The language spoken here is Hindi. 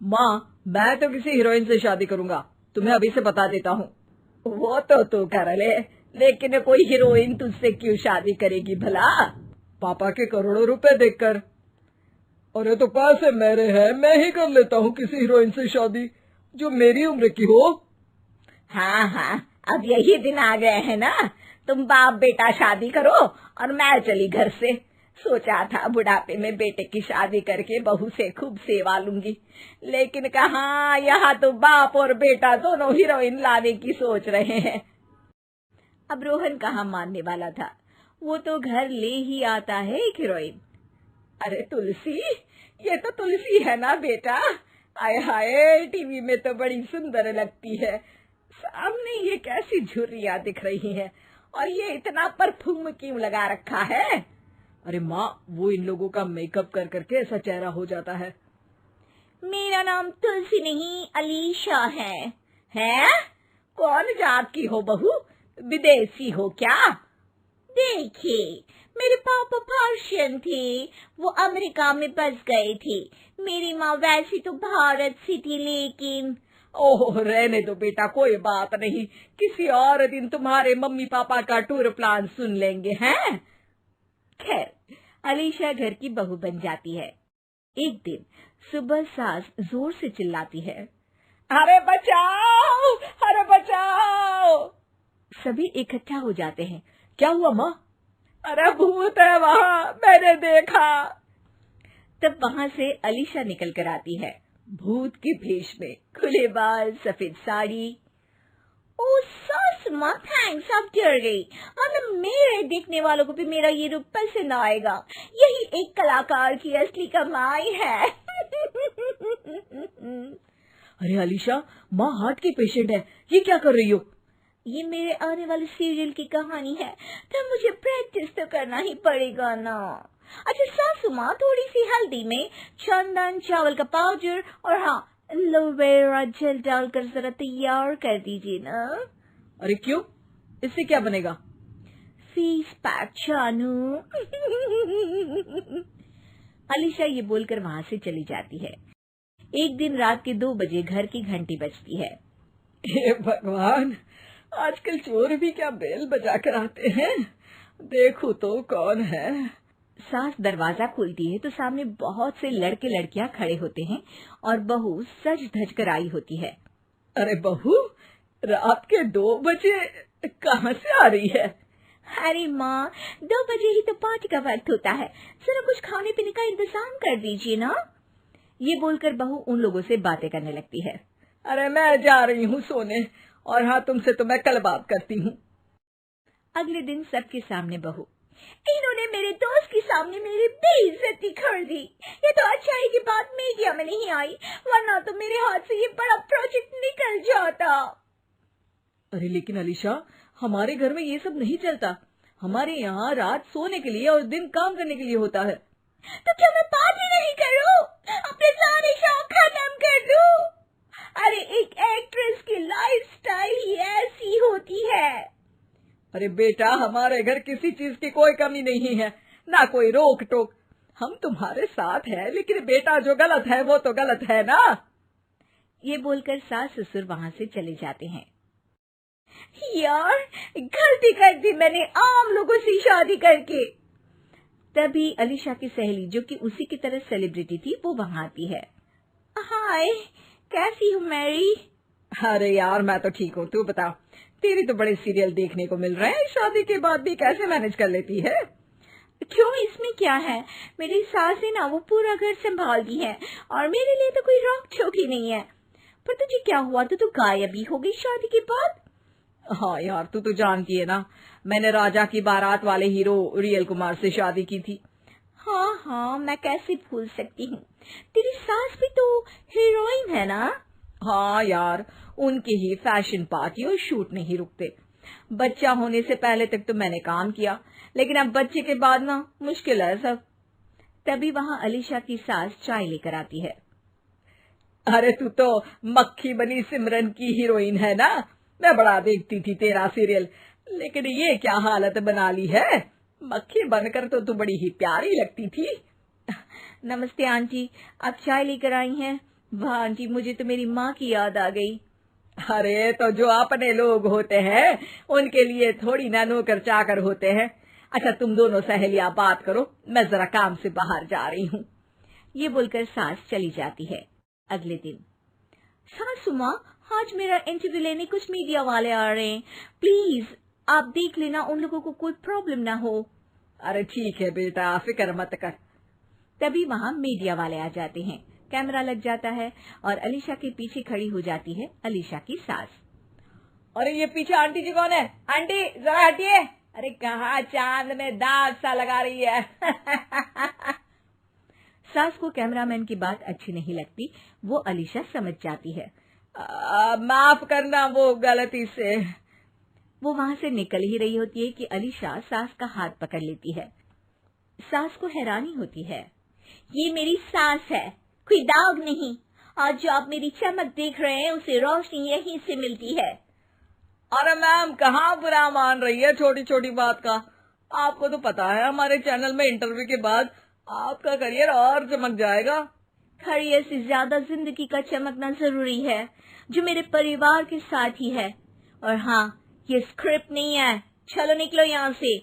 माँ, मैं तो किसी हीरोइन से शादी करूंगा, तुम्हें अभी से बता देता हूँ। वो तो तू कर ले, लेकिन कोई हीरोइन तुझसे क्यों शादी करेगी भला? पापा के करोड़ों रुपए देखकर। अरे तो पैसे मेरे हैं, मैं ही कर लेता हूँ किसी हीरोइन से शादी जो मेरी उम्र की हो। हाँ हाँ, अब यही दिन आ गए हैं ना, तुम बाप बेटा शादी करो और मैं चली घर से। सोचा था बुढ़ापे में बेटे की शादी करके बहू से खूब सेवा लूंगी, लेकिन कहाँ, यहाँ तो बाप और बेटा दोनों हीरोइन लाने की सोच रहे हैं। अब रोहन कहाँ मानने वाला था, वो तो घर ले ही आता है एक हीरोइन। अरे तुलसी, ये तो तुलसी है ना बेटा? आय हाय, टीवी में तो बड़ी सुंदर लगती है, सामने ये कैसी झुर्रियां दिख रही है, और ये इतना परफ्यूम क्यों लगा रखा है? अरे माँ, वो इन लोगों का मेकअप कर करके ऐसा चेहरा हो जाता है। मेरा नाम तुलसी नहीं, अलीशा है। हैं? कौन जात की हो बहू? विदेशी हो क्या? देखिए, मेरे पापा पर्शियन थे, वो अमेरिका में बस गए थे। मेरी माँ वैसी तो भारत से थी, लेकिन ओह, रहने दो बेटा, कोई बात नहीं, किसी और दिन तुम्हारे मम्मी पापा का टूर प्लान सुन लेंगे हैं। खैर, अलीशा घर की बहू बन जाती है। एक दिन सुबह सास जोर से चिल्लाती है, अरे बचाओ, अरे बचाओ। सभी इकट्ठा हो जाते हैं। क्या हुआ माँ? अरे भूत है वहाँ, मैंने देखा। तब वहाँ से अलीशा निकल कर आती है, भूत के भेष में, खुले बाल, सफेद साड़ी। ओ सास माँ, थैंक्स, अब डर गई, मतलब मेरे देखने वालों को भी मेरा ये रूप पसंद आएगा। यही एक कलाकार की असली कमाई है। अरे अलीशा, माँ हार्ट की पेशेंट है, ये क्या कर रही हो? ये मेरे आने वाले सीरियल की कहानी है, तो मुझे प्रैक्टिस तो करना ही पड़ेगा ना। अच्छा सासू माँ, थोड़ी सी हल्दी में चंदन, चावल का पाउडर और हाँ, एलोवेरा जेल डालकर जरा तैयार कर दीजिए ना। अरे क्यों, इससे क्या बनेगा? फेस पैक जानू। अलीशा ये बोलकर वहाँ से चली जाती है। एक दिन रात के 2 बजे घर की घंटी बजती है। हे भगवान, आजकल चोर भी क्या बेल बजा कर आते हैं, देखो तो कौन है। सास दरवाजा खोलती है तो सामने बहुत से लड़के लड़कियां खड़े होते हैं और बहू सज धज कर आई होती है। अरे बहू, रात के 2 बजे कहाँ से आ रही है? अरे माँ, 2 बजे ही तो पार्टी का वक्त होता है, जरा कुछ खाने पीने का इंतजाम कर दीजिए ना। ये बोलकर बहू उन लोगों से बातें करने लगती है। अरे मैं जा रही हूँ सोने, और हाँ, तुमसे तो मैं कल बात करती हूँ। अगले दिन सबके सामने बहू, इन्होंने मेरे दोस्त के सामने मेरी बेइज्जती कर दी। ये तो अच्छा है कि बात मीडिया में नहीं आई, वरना तो मेरे हाथ से ये बड़ा प्रोजेक्ट निकल जाता। अरे लेकिन अलीशा, हमारे घर में ये सब नहीं चलता, हमारे यहाँ रात सोने के लिए और दिन काम करने के लिए होता है। तो क्या मैं पार्टी नहीं करूं? अपने सारे शौक खत्म कर दूं? अरे एक एक्ट्रेस की लाइफस्टाइल ही ऐसी होती है। अरे बेटा, हमारे घर किसी चीज की कोई कमी नहीं है, ना कोई रोक टोक, हम तुम्हारे साथ हैं, लेकिन बेटा जो गलत है वो तो गलत है ना। ये बोलकर सास ससुर वहाँ से चले जाते हैं। यार, गलती कर दी मैंने आम लोगों से शादी करके। तभी अलीशा की सहेली, जो कि उसी की तरह सेलिब्रिटी थी, वो वहाँ आती है। हाय, कैसी हो मैरी? अरे यार, मैं तो ठीक हूँ, तू बता, तेरी तो बड़े सीरियल देखने को मिल रहे हैं, शादी के बाद भी कैसे मैनेज कर लेती है? क्यों, इसमें क्या है, मेरी सास है ना, वो पूरा घर संभालती है और मेरे लिए तो कोई रोक टोक ही नहीं है। पर तुझे क्या हुआ, तू गायब ही हो गई शादी के बाद? हाँ यार, तू तो जानती है ना, मैंने राजा की बारात वाले हीरो रियल कुमार से शादी की थी। हाँ हाँ, मैं कैसे भूल सकती हूँ, तेरी सास भी तो हीरोइन है ना। हाँ यार, उनके ही फैशन पार्टी और शूट नहीं रुकते। बच्चा होने से पहले तक तो मैंने काम किया, लेकिन अब बच्चे के बाद ना मुश्किल है सब। तभी वहाँ अलीशा की सास चाय लेकर आती है। अरे तू तो मक्खी बनी सिमरन की हीरोइन है ना, मैं बड़ा देखती थी तेरा सीरियल, लेकिन ये क्या हालत बना ली है, मक्खी बनकर तो तू बड़ी ही प्यारी लगती थी। नमस्ते आंटी, आप चाय लेकर आई हैं, वाह आंटी, मुझे तो मेरी माँ की याद आ गई। अरे तो जो अपने लोग होते हैं उनके लिए थोड़ी ना नौकर चाकर होते हैं। अच्छा तुम दोनों सहेलियां बात करो, मैं जरा काम से बाहर जा रही हूँ। ये बोलकर सास चली जाती है। अगले दिन, सासू माँ, आज मेरा इंटरव्यू लेने कुछ मीडिया वाले आ रहे हैं, प्लीज आप देख लेना उन लोगों को कोई प्रॉब्लम ना हो। अरे ठीक है बेटा, फिक्र मत कर। तभी वहाँ मीडिया वाले आ जाते हैं। कैमरा लग जाता है और अलीशा के पीछे खड़ी हो जाती है अलीशा की सास। अरे ये पीछे आंटी जी कौन है? आंटी जरा हटिए। अरे कहाँ चांद में दाग सा लगा रही है। सास को कैमरामैन की बात अच्छी नहीं लगती, वो अलीशा समझ जाती है। माफ करना, वो गलती से। वो वहां से निकल ही रही होती है कि अलीशा सास का हाथ पकड़ लेती है। सास को हैरानी होती है, ये मेरी सास है, कोई दाग नहीं, और जो आप मेरी चमक देख रहे हैं उसे रोशनी यहीं से मिलती है। अरे मैम, कहाँ बुरा मान रही है छोटी छोटी बात का। आपको तो पता है हमारे चैनल में इंटरव्यू के बाद आपका करियर और चमक जाएगा। करियर से ज्यादा जिंदगी का चमकना जरूरी है, जो मेरे परिवार के साथ ही है। और हाँ, ये स्क्रिप्ट नहीं है, चलो निकलो यहाँ से।